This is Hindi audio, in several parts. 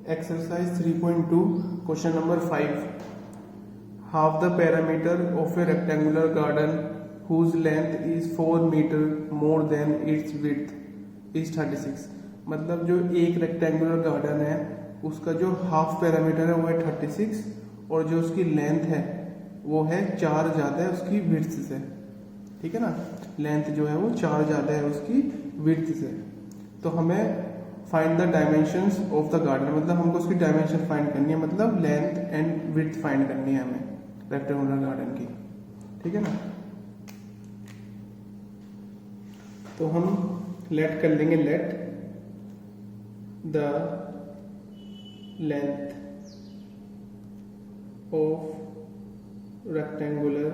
Exercise 3.2, question number 5. Half the perimeter of a rectangular garden whose length is 4 meter more than its width is 36. मतलब जो एक रेक्टेंगुलर गार्डन है उसका जो हाफ पैरामीटर है वो है 36 और जो उसकी लेंथ है वो है 4 ज़्यादा है उसकी विड्थ से। ठीक है ना, लेंथ जो है वो 4 ज़्यादा है उसकी विड्थ से। तो हमें find the dimensions of the garden, मतलब हमको उसकी डायमेंशन फाइंड करनी है, मतलब लेंथ एंड विड्थ फाइंड करनी है हमें रेक्टेंगुलर गार्डन की। ठीक है ना, तो हम लेट कर लेंगे, let the length of rectangular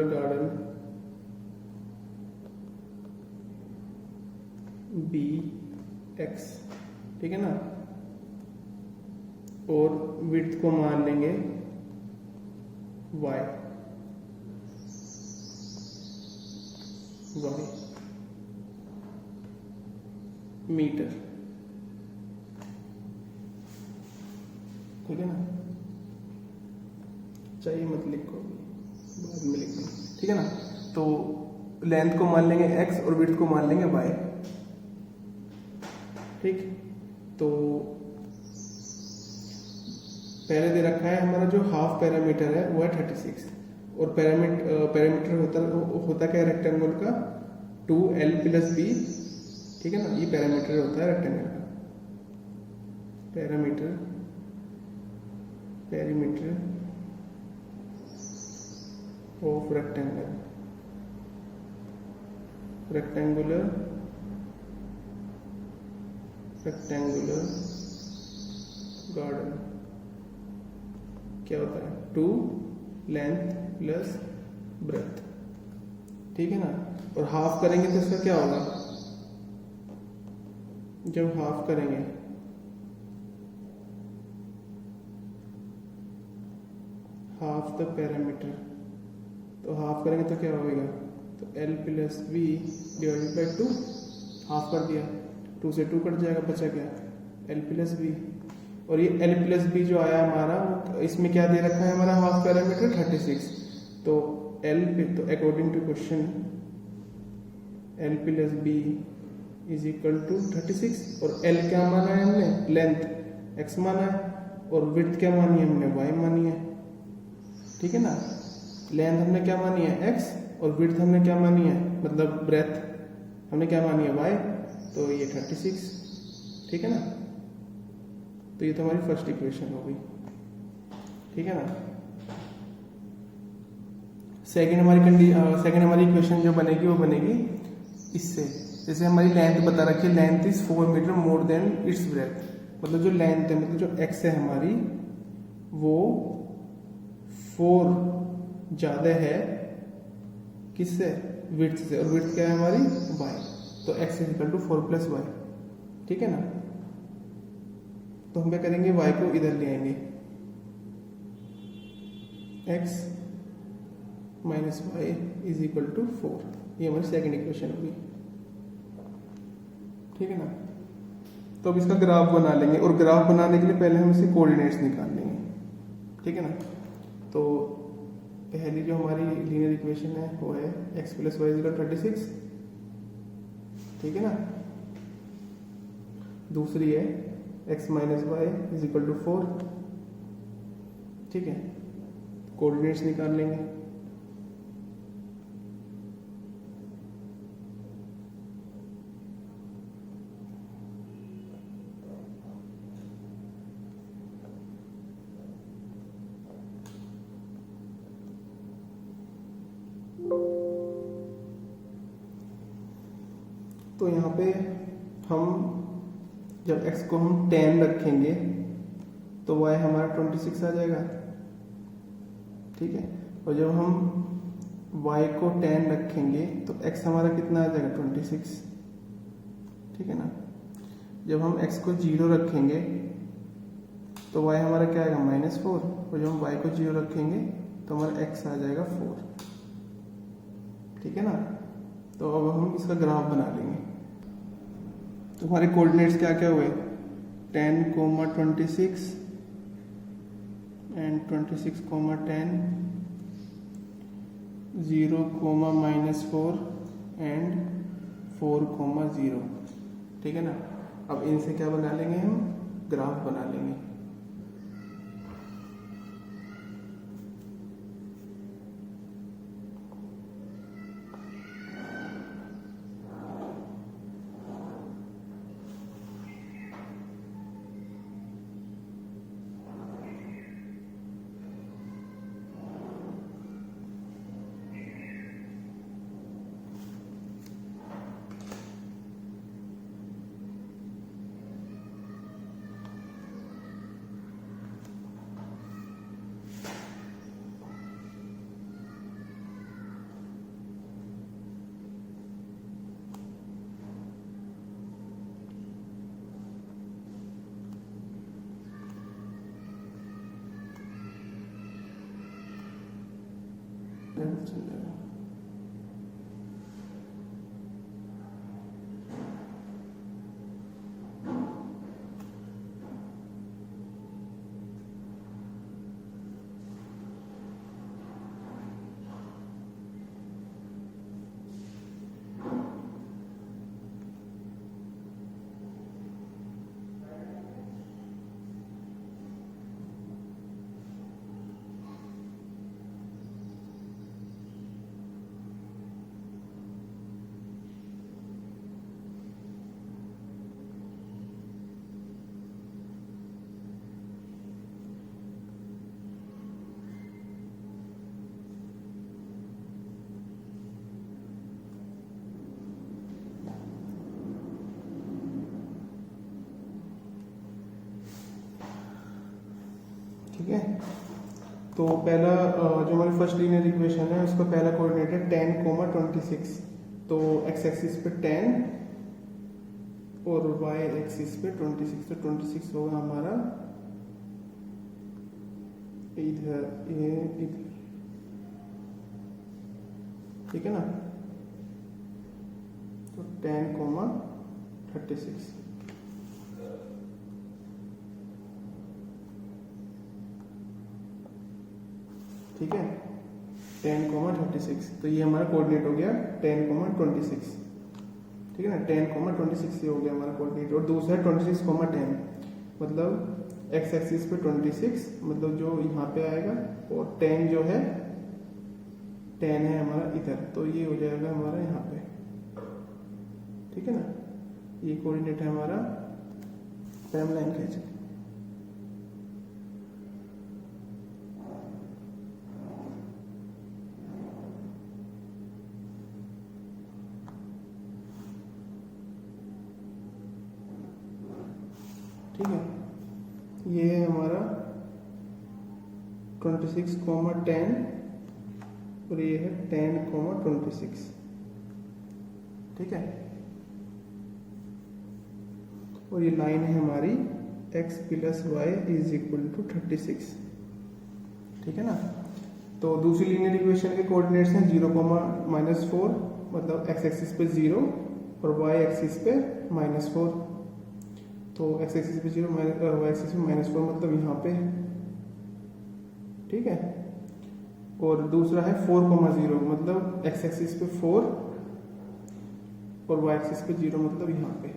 garden be x. ठीक है ना, और विड्थ को मान लेंगे वाई मीटर। ठीक है ना, चाहिए मत लिखो, बाद में लिख देंगे। ठीक है ना, तो लेंथ को मान लेंगे x और विड्थ को मान लेंगे y। ठीक, तो पहले दे रखा है हमारा जो हाफ पैरामीटर है वो है 36 और पैरामीटर होता क्या है रेक्टेंगल का 2l + b। ठीक है ना, ये पैरामीटर होता है रेक्टेंगल का, पैरामीटर ऑफ रेक्टेंगुलर गार्डन क्या होता है 2 लेंथ + ब्रेथ। ठीक है ना, और हाफ करेंगे तो इसका क्या होगा, जब हाफ करेंगे हाफ द पैरामीटर, तो हाफ करेंगे तो क्या होगा, तो l + b / 2, हाफ कर दिया, 2 से 2 कट जाएगा, बचा क्या l + b। और ये l + b जो आया हमारा, इसमें क्या दे रखा है हमारा हाफ पैरामीटर 36, तो l तो according to question l + b = 36 और l क्या माना है हमने, लेंथ x माना है और विड्थ क्या मानी है हमने, y मानी है। ठीक है ना, लेंथ हमने क्या मानी है x और विड्थ हमने क्या मानी है, मतलब ब्रेथ हमने क्या मानी है y, तो ये 36। ठीक है ना, तो ये तो हमारी फर्स्ट इक्वेशन हो गई। ठीक है ना, सेकंड हमारी इक्वेशन जो बनेगी वो बनेगी इससे, जैसे हमारी लेंथ बता रखी है, length is 4 metre more than its breadth, मतलब जो लेंथ है, मतलब जो x है हमारी वो 4 ज़्यादा है किससे, विड्थ से, और विड्थ क्या है हमारी y, तो x = 4 + y। ठीक है ना, तो हम क्या करेंगे, y को इधर ले आएंगे, x - y = 4, ये हमारी सेकंड इक्वेशन होगी। ठीक है ना, तो अब इसका ग्राफ बना लेंगे, और ग्राफ बनाने के लिए पहले हम इसके कोऑर्डिनेट्स निकाल लेंगे। ठीक है ना, तो पहली जो हमारी लीनियर इक्वेशन है वो है x + y = 36। ठीक है ना, दूसरी है x - y = 4। ठीक है, कोऑर्डिनेट्स निकाल लेंगे। तो यहाँ पे हम जब x को हम 10 रखेंगे तो y हमारा 26 आ जाएगा। ठीक है, और जब हम y को 10 रखेंगे तो x हमारा कितना आ जाएगा 26। ठीक है ना, जब हम x को 0 रखेंगे तो y हमारा क्या आएगा -4, और जब हम y को 0 रखेंगे तो हमारा x आ जाएगा 4। ठीक है ना, तो अब हम इसका ग्राफ बना लेंगे। तो हमारे कोऑर्डिनेट्स क्या क्या हुए, 10, 26 एंड 26, 10, 0, -4 एंड 4, 0। ठीक है ना। अब इनसे क्या बना लेंगे, हम ग्राफ बना लेंगे। ठीक है। तो पहला जो हमारी फर्स्ट लीनियर इक्वेशन है उसका पहला कोऑर्डिनेट है 10, 26। तो एक्स एक्सिस पे 10 और वाई एक्सिस पे 26। तो 26 होगा हमारा इधर, ये इधर। ठीक है ना। तो 10, 36। ठीक है, 10, 36। तो ये हमारा कोऑर्डिनेट हो गया 10, 26। ठीक है ना। 10, 26 ये हो गया हमारा कोऑर्डिनेट। और दूसरा है 26, 10, मतलब एक्स एक्सिस पे 26, मतलब जो यहाँ पे आएगा, और 10 जो है 10 है हमारा इधर, तो ये हो जाएगा हमारा यहाँ पे। ठीक है ना। ये कोऑर्डिनेट है हमारा पैरेलल लाइन खींच। ठीक है, ये है हमारा 26, 10 और ये है 10, 26। ठीक है। और ये लाइन है हमारी x + y = 36। ठीक है ना। तो दूसरी लीनियर इक्वेशन के कोऑर्डिनेट्स हैं 0, -4, मतलब x एक्सिस पे 0 और y एक्सिस पे -4। तो x एक्सिस पे 0, y एक्सिस पे -4, मतलब यहाँ पे। ठीक है। और दूसरा है 4, 0, मतलब x एक्सिस पे 4 और y एक्सिस पे 0, मतलब यहाँ पे।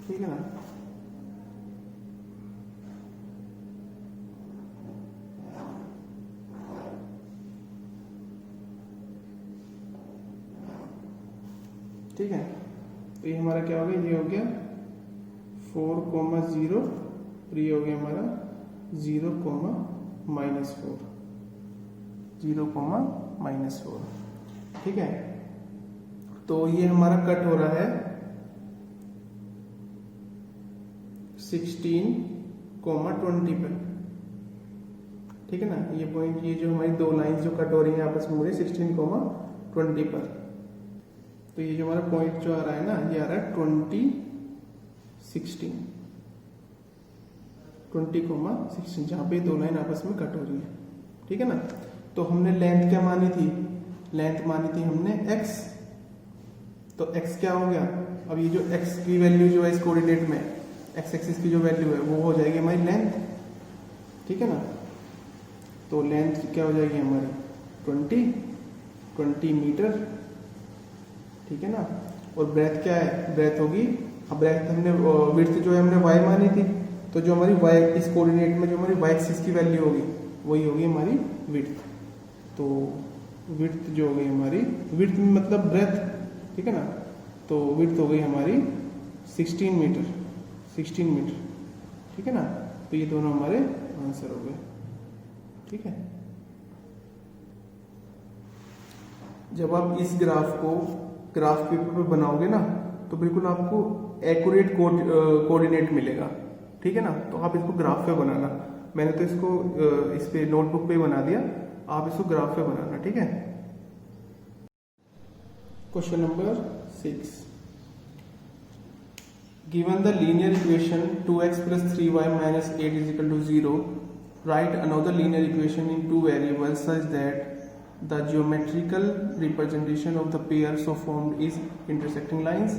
ठीक है ना। ठीक है। तो ये हमारा क्या हो गया, ये हो गया 4, 0 और ये हो गया हमारा 0, -4, 0, -4। ठीक है। तो ये हमारा कट हो रहा है 16, 20 पर। ठीक है ना। ये पॉइंट, ये जो हमारी दो लाइंस जो कट हो रही हैं आपस में, 16, 20 पर। तो ये जो हमारा पॉइंट जो आ रहा है ना, ये आ रहा है 20, 16, 20, 16, जहाँ पे दो लाइन आपस में कट हो रही है। ठीक है ना। तो हमने लेंथ क्या मानी थी, लेंथ मानी थी हमने x। तो x क्या हो गया, अब ये जो x की वैल्यू जो है इस कोऑर्डिनेट में x एक्सिस की जो वैल्यू है वो हो जाएगी हमारी लेंथ, ठीक है ना। तो लेंथ क्या हो जाएगी हमारी 20 मीटर, ठीक है ना। और ब्रेथ क्या है, ब्रेथ होगी, अब ब्रेथ हमने विड्थ जो है हमने y मानी थी, तो जो हमारी y इस कोऑर्डिनेट में जो हमारी y एक्सिस की वैल्यू होगी वही होगी हमारी विड्थ। तो विड्थ जो हो गई हमारी, विड्थ मतलब ब्रेथ, ठीक है ना। तो विड्थ हो गई हमारी 16 मीटर, ठीक है ना। तो ये दोनों हमारे आंसर हो गए, ठीक है। जब आप इस ग्राफ को ग्राफ पेपर पे बनाओगे ना तो बिल्कुल आपको एक्यूरेट कोऑर्डिनेट मिलेगा, ठीक है ना। तो आप इसको ग्राफ पे बनाना, मैंने तो इसको इस पे नोटबुक पे बना दिया, आप इसको ग्राफ पे बनाना, ठीक है। Question number 6, given the linear equation 2x plus 3y minus 8 is equal to 0, write another linear equation in two variables such that the geometrical representation of the pair so formed is intersecting lines,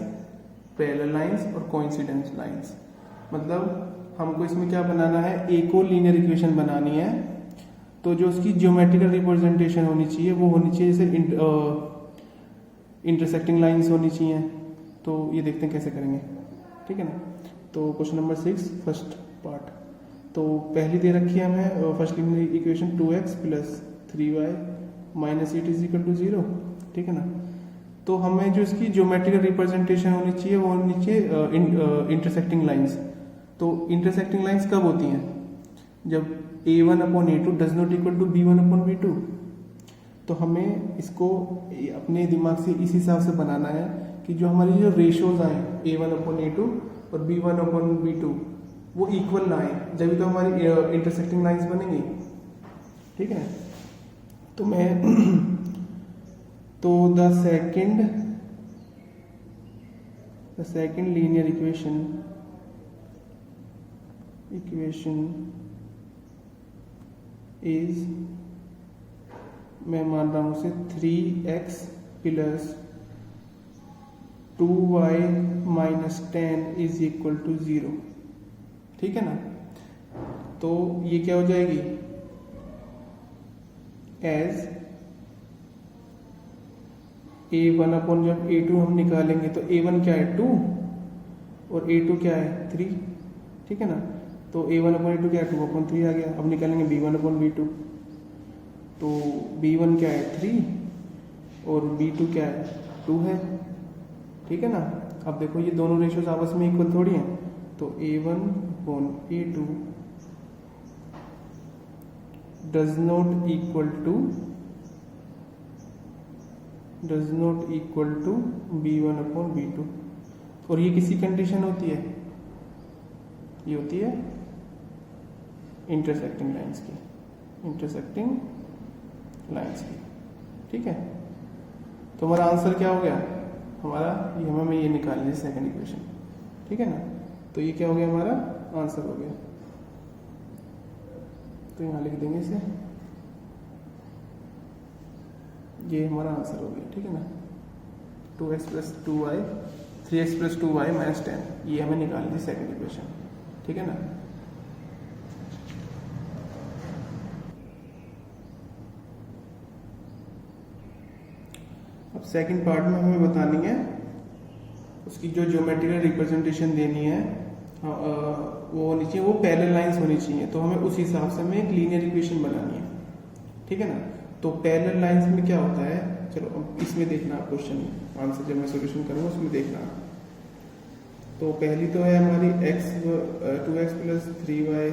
parallel lines और coincidence lines। मतलब हमको इसमें क्या बनाना है, एक और लीनियर इक्वेशन बनानी है, तो जो उसकी ज्योमेट्रिकल रिप्रेजेंटेशन होनी चाहिए वो होनी चाहिए जैसे इंटरसेक्टिंग लाइंस होनी चाहिए। तो ये देखते हैं कैसे करेंगे, ठीक है ना। तो क्वेश्चन नंबर 6 फर्स्ट पार्ट, तो पहली दे रखी है हमें first linear equation 2x plus 3y minus 8 is equal to 0, ठीक है ना। तो हमें जो इसकी ज्योमेट्रिकल रिप्रेजेंटेशन होनी चाहिए वो होनी चाहिए इंटरसेक्टिंग लाइंस। तो इंटरसेक्टिंग लाइंस कब होती हैं, जब a1/a2 does not equal to b1/b2। तो हमें इसको अपने दिमाग से इस हिसाब से बनाना है कि जो हमारी जो रेशियोज आए a1/a2 और b1/b2 वो इक्वल ना आए, जब तो हमारी इंटरसेक्टिंग लाइंस बनेंगी, ठीक है। तो मैं तो the second linear equation is, मैं मान रहा हूं उसे 3x plus 2y minus 10 is equal to 0, ठीक है ना। तो ये क्या हो जाएगी, एज a1 जब a2 हम निकालेंगे तो a1 क्या है 2 और a2 क्या है 3, ठीक है ना। तो a1/a2 क्या है 2/3 आ गया। अब निकालेंगे b1/b2, तो b1 क्या है 3 और b2 क्या है 2 है, ठीक है ना। अब देखो ये दोनों रेशियोज आपस में इक्वल थोड़ी हैं, तो a1/a2 does not equal to b1/b2। और ये किसी कंडीशन होती है, ये होती है इंटरसेक्टिंग लाइंस की, ठीक है। तो हमारा आंसर क्या हो गया, हमारा ये हमें ये निकालनी है सेकंड इक्वेशन, ठीक है ना। तो ये क्या हो गया, हमारा आंसर हो गया। तो यहाँ लिख देंगे इसे, ये हमारा आंसर हो गया, ठीक है ना। 2x plus 2y 3x plus 2y minus 10, ये हमें निकालनी थी सेकंड इक्वेशन, ठीक है ना। अब सेकंड पार्ट में हमें बतानी है उसकी जो ज्योमेट्रिकल रिप्रेजेंटेशन देनी है, वो होनी चाहिए, वो पैरेलल लाइंस होनी चाहिए। तो हमें उस हिसाब से हमें एक लीनियर इक्वेशन बनानी है, ठीक है ना। तो पैरेलल लाइंस में क्या होता है, चलो अब इसमें देखना क्वेश्चन आंसर जब मैं सॉल्यूशन करूँगा उसमें देखना। तो पहली तो है हमारी 2x plus 3y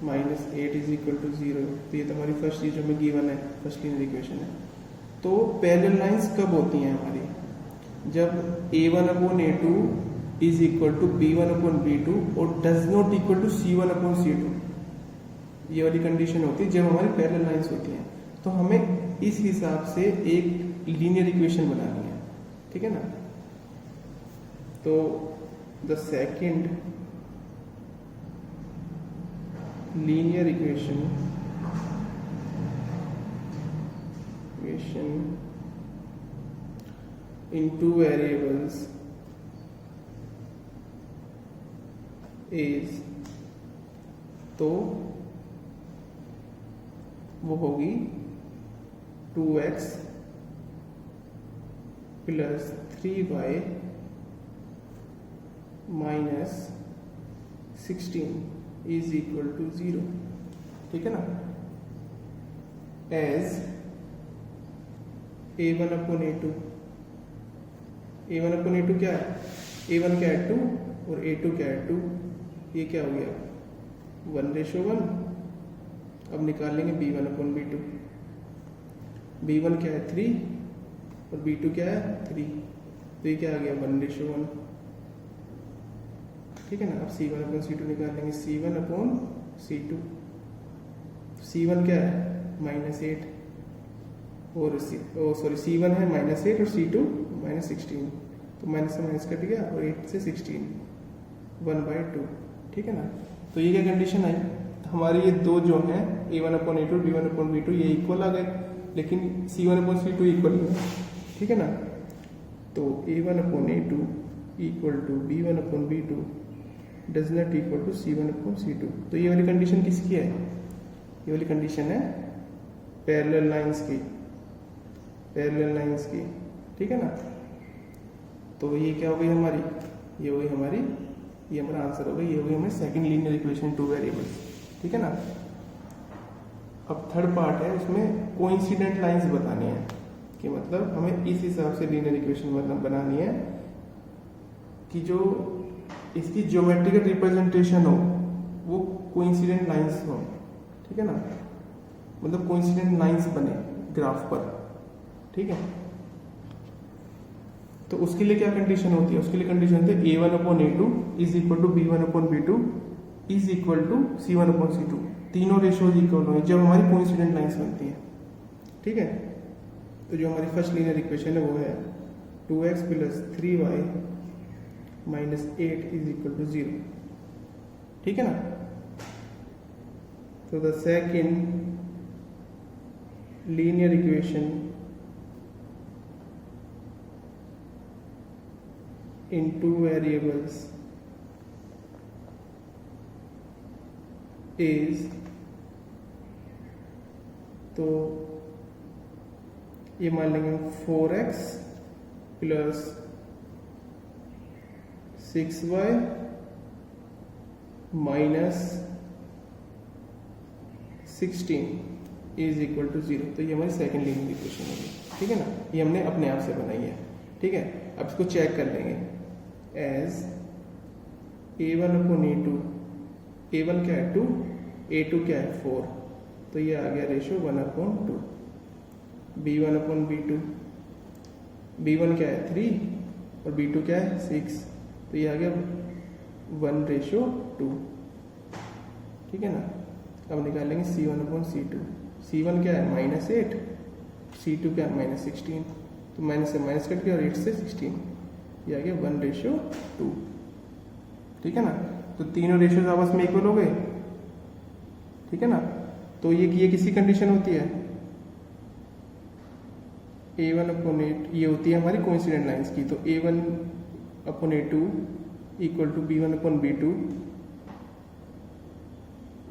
minus 8 is equal to 0। तो ये तो हमारी फर्स्ट चीज हमें गिवन है, फर्स्ट लीनियर इक्वेशन है। तो पैरेलल लाइंस कब होती हैं हमारी, जब a1/a2 is equal to b1/b2 और does not equal to c1/c2, ये वाली कंडीशन होती है जब हमारी पैरेलल लाइंस होती हैं। तो हमें इस हिसाब से एक लीनियर इक्वेशन बनानी है, ठीक है ना। तो the second linear equation in two variables is, तो वो होगी 2x plus 3y minus 16 is equal to 0। ठीक है ना। As a1 upon a2, a1 upon a2 क्या है, a1 क्या है 2 और a2 क्या है 2, ये क्या हो गया 1:1। अब निकाल लेंगे b1 अपॉन b2, b1 क्या है 3 और b2 क्या है 3, तो ये क्या आ गया 1:1। ठीक है ना। अब c1 अपॉन c2 निकाल लेंगे, c1 अपॉन c2, c1 क्या है -8 और c1 है -8 और c2 -16, तो माइनस से माइनस कट गया और 8 से 16 1/2। ठीक है ना। तो ये क्या कंडीशन आई, हमारी ये दो जो है a1 upon a2 b1 upon b2 ये इक्वल आ गए, लेकिन c1 अपॉन c2 इक्वल नहीं है। ठीक है ना। तो a1 upon a2 equal to b1 upon b2 does not equal to c1 upon c2। तो ये वाली कंडीशन किसकी है, ये वाली कंडीशन है पैरेलल लाइंस की, पैरेलल लाइंस की। ठीक है ना। तो ये क्या हो गई हमारी, ये हो गई हमारी, ये हमारा आंसर हो गया, ये हो गई हमारी second linear equation two variables. ठीक है ना। अब थर्ड पार्ट है, उसमें कोइंसिडेंट लाइंस बतानी है, कि मतलब हमें इस हिसाब से लीनियर इक्वेशन मतलब बनानी है कि जो इसकी ज्योमेट्रिकल रिप्रेजेंटेशन हो वो कोइंसिडेंट लाइंस हो। ठीक है ना। मतलब कोइंसिडेंट लाइंस बने ग्राफ पर। ठीक है। तो उसके लिए क्या कंडीशन होती है, उसके लिए कंडीशन होती है a1 upon a2 is equal to b1 upon b2 is equal to c1 upon c2। तीनों रेशियोज इक्वल होंगे जब हमारी कोइंसिडेंट लाइंस बनती है। ठीक है। तो जो हमारी फर्स्ट लीनियर इक्वेशन है वो है 2x plus 3y minus 8 is equal to 0। ठीक है ना। तो the second linear equation in two variables is, तो ये मान लेंगे 4x plus 6y minus 16 is equal to 0। तो ये हमारी सेकंड लीनियर इक्वेशन होगी। ठीक है ना। ये हमने अपने आप से बनाई है। ठीक है। अब इसको चेक कर लेंगे as a1 upon a2, a1 क्या है 2, a2 क्या है 4, तो ये आ गया ratio 1/2। b1 upon b2, b1 क्या है 3 और b2 क्या है 6, तो ये आ गया 1:2। ठीक है ना। अब निकाल लेंगे c1 अपॉन c2, c1 क्या है -8, c2 क्या है -16, तो माइनस से माइनस कट गया और 8 से 16, ये आ गया 1:2। ठीक है ना। तो तीनों रेशियोज आपस में इक्वल हो गए। ठीक है ना। तो ये किसी कंडीशन होती है a1 अपॉन a2, ये होती है हमारी कोइंसिडेंट लाइंस की। तो a1 upon a2 equal to b1 upon b2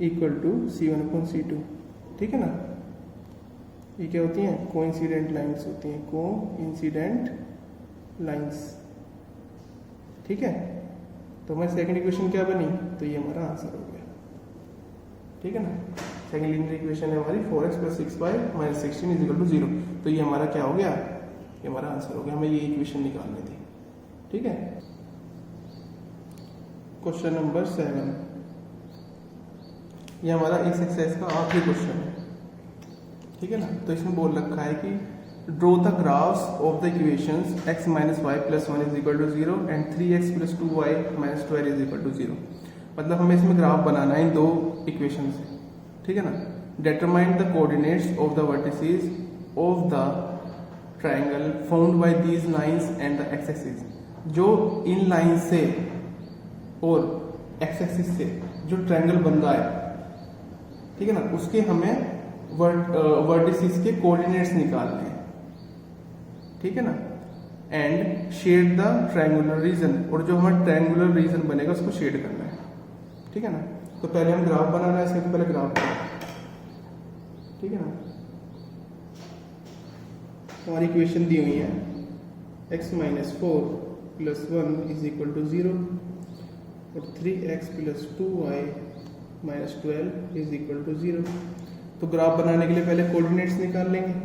equal to c1 upon c2। ठीक है ना। ये क्या होती हैं, कोइंसिडेंट लाइंस होती हैं, कोइंसिडेंट लाइंस। ठीक है। तो हमारी सेकंड इक्वेशन क्या बनी, तो ये हमारा आंसर हो गया। ठीक है ना। सेकंड लीनियर इक्वेशन है हमारी 4x plus 6y minus 16 is equal to 0। तो ये हमारा क्या हो गया, ये हमारा आंसर हो गया। हमें ये इक्वेशन निकालनी थी। ठीक है। क्वेश्चन नंबर 7, ये हमारा इस एक्सरसाइज का आखिरी क्वेश्चन है। ठीक है ना। तो इसमें बोल रखा है कि draw the graphs of the equations x minus y plus 1 is equal to 0 and 3x plus 2y minus 12 is equal to 0। मतलब हमें इसमें ग्राफ बनाना है इन दो इक्वेशन से। ठीक है ना। Determine the coordinates of the vertices of the triangle found by these lines and the x axis. जो इन लाइन से और एक्स एक्सिस से जो ट्राइंगल बन रहा है, ठीक है ना, उसके हमें वर्टिसेस के कोऑर्डिनेट्स निकालने हैं। ठीक है ना। And shade the triangular region, और जो हमारा ट्रायंगुलर रीजन बनेगा उसको शेड करना है, ठीक है ना। तो पहले हम ग्राफ बनाना है, इसके तो पहले ग्राफ बनाना, ठीक है ना। हमारी इक्वेशन दी हुई है x minus 4 plus 1 is equal to 0 और 3x plus 2y minus 12 is equal to 0। तो ग्राफ बनाने के लिए पहले कोऑर्डिनेट्स निकाल लेंगे।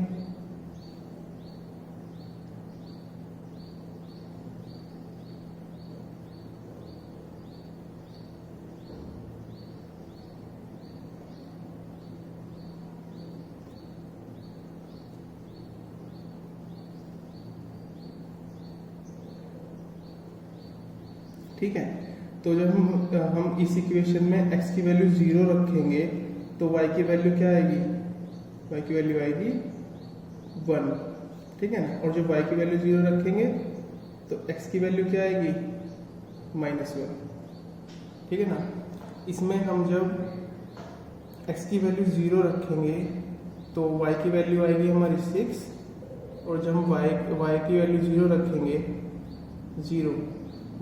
ठीक है, तो जब हम इस इक्वेशन में x की वैल्यू 0 रखेंगे तो y की वैल्यू क्या आएगी, y की वैल्यू आएगी 1, ठीक है ना। और जब y की वैल्यू 0 रखेंगे तो x की वैल्यू क्या आएगी, -1, ठीक है ना। इसमें हम जब x की वैल्यू 0 रखेंगे तो y की वैल्यू आएगी हमारी 6, और जब हम y की वैल्यू 0 रखेंगे,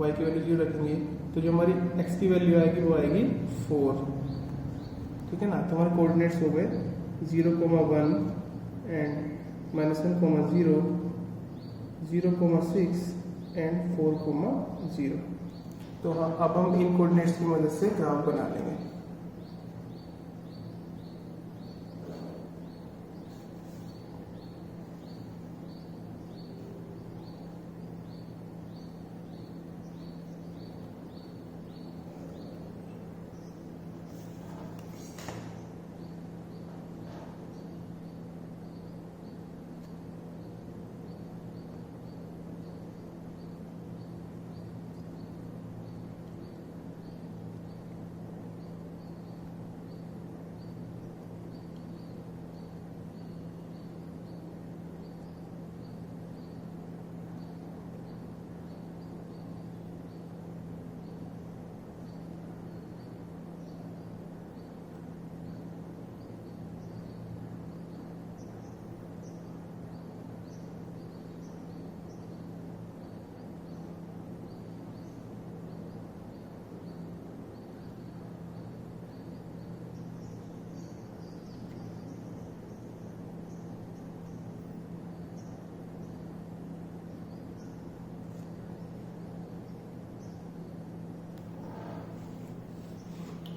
y की वैल्यू 0 रखेंगे तो जो हमारी x की वैल्यू आएगी वो आएगी 4, ठीक है ना। तो हमारे कोऑर्डिनेट्स हो गए 0,1 एंड -1,0, 0,6 एंड 4,0। तो हाँ, अब हम इन कोऑर्डिनेट्स की मदद से ग्राफ बना लेंगे।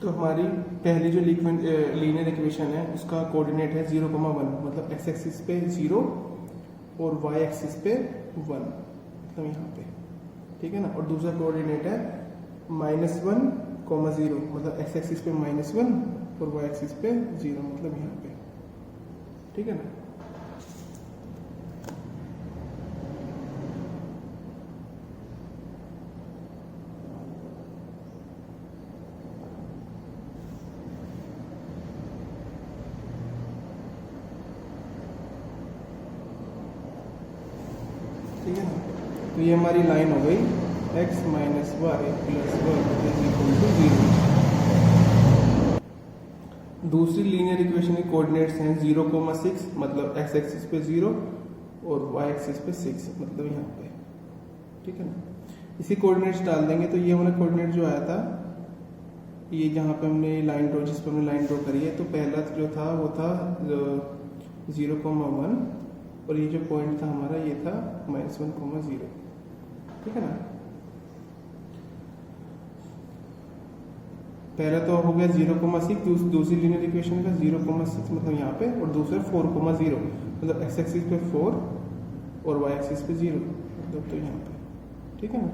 तो हमारी पहली जो लीनियर इक्वेशन है उसका कोऑर्डिनेट है 0,1, मतलब x एक्सिस पे 0 और y एक्सिस पे 1, मतलब यहाँ पे, ठीक है ना। और दूसरा कोऑर्डिनेट है -1,0, मतलब x एक्सिस पे -1 और y एक्सिस पे 0, मतलब यहाँ पे, ठीक है ना। ठीक है ना। तो ये हमारी लाइन हो गई x minus y plus 1 is equal to 0। दूसरी लीनियर इक्वेशन के कोऑर्डिनेट्स हैं 0,6, मतलब x एक्सिस पे 0 और y एक्सिस पे 6, मतलब यहाँ पे, ठीक है ना। इसी कोऑर्डिनेट्स डाल देंगे तो ये वाला कोऑर्डिनेट जो आया था, ये जहाँ पे हमने लाइन ड्रॉ, जिस पर हमने लाइन ड्रॉ करी है, तो पहला जो था वो था 0,1 और ये जो पॉइंट था हमारा ये था -1,0, ठीक है ना। पहला तो हो गया 0,6, दूसरी लीनियर इक्वेशन का 0,6, मतलब यहाँ पे, और दूसरा 4,0, मतलब x एक्सिस पे 4 और y एक्सिस पे 0, मतलब तो यहाँ पे, ठीक है ना।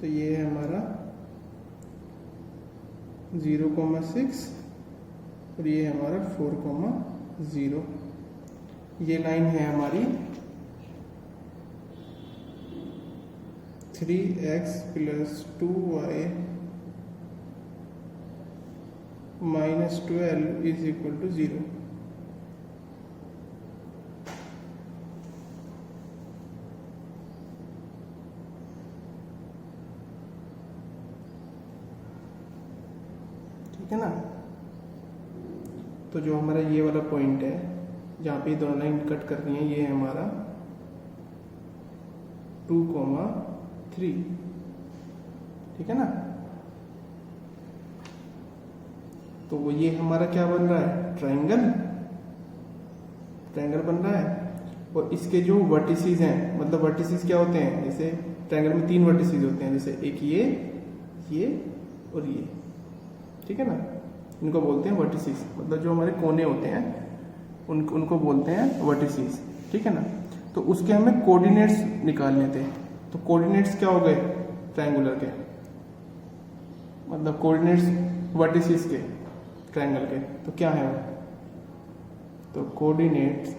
तो ये है हमारा 0,6 और ये है हमारा 4,0। ये लाइन है हमारी 3x plus 2y minus 12 is equal to 0। ठीक है ना। तो जो हमारा ये वाला पॉइंट है जहाँ पे दोनों लाइन कट कर रही है, ये है हमारा 2,3, ठीक है ना। तो वो ये हमारा क्या बन रहा है, ट्रायंगल बन रहा है। और इसके जो वर्टिसेस हैं, मतलब वर्टिसेस क्या होते हैं, जैसे ट्रायंगल में 3 वर्टिसेस होते हैं, जैसे एक ये और ये, ठीक है ना। इनको बोलते हैं वर्टिसेस, मतलब जो हमारे कोने होते हैं उनको बोलते हैं वर्टिसेस, ठीक है ना। तो उसके हमें कोऑर्डिनेट्स निकालने थे। तो कोऑर्डिनेट्स क्या हो गए ट्रायंगुलर के, मतलब कोऑर्डिनेट्स वर्टिसेस के ट्रायंगल के, तो क्या है वो, तो coordinates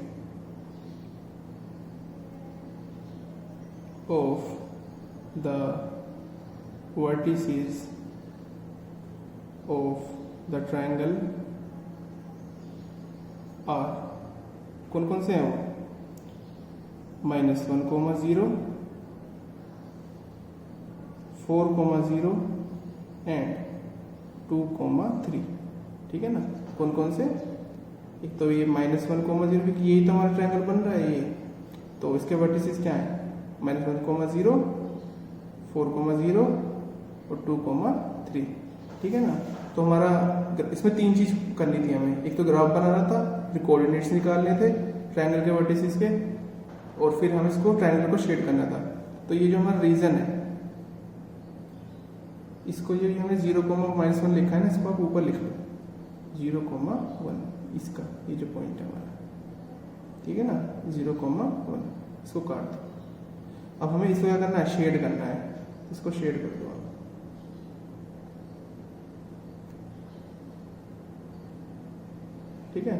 of the vertices of the triangle are, कौन कौन से हैं वो, -1, 0, 4, 0 एंड 2, 3, ठीक है ना। कौन कौन से, एक तो ये -1, 0, क्योंकि यही तो हमारा ट्रायंगल बन रहा है ये, तो इसके वर्टिसेस क्या है, -1, 0, 4, 0 और 2, 3, ठीक है ना। तो हमारा इसमें 3 चीज करनी थी हमें, एक तो ग्राफ बनाना था, फिर कोऑर्डिनेट्स निकालने थे ट्रायंगल के वर्टिसेस के, और फिर हम इसको ट्रायंगल को शेड करना था। तो ये जो हमारा रीजन है, इसको ये हमने 0, -1 लिखा है ना, इसको आप ऊपर लिख लो 0,1, इसका ये जो पॉइंट है हमारा, ठीक है ना, 0,1, इसको काट दो। अब हमें इसको क्या करना है, शेड करना है, इसको शेड कर दो आप, ठीक है।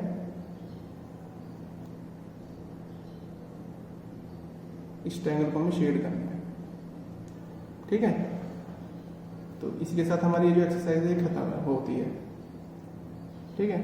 इस ट्रायंगल को हमें शेड करना है, ठीक है। तो इसके साथ हमारी ये जो एक्सरसाइज है खत्म होती है, ठीक है।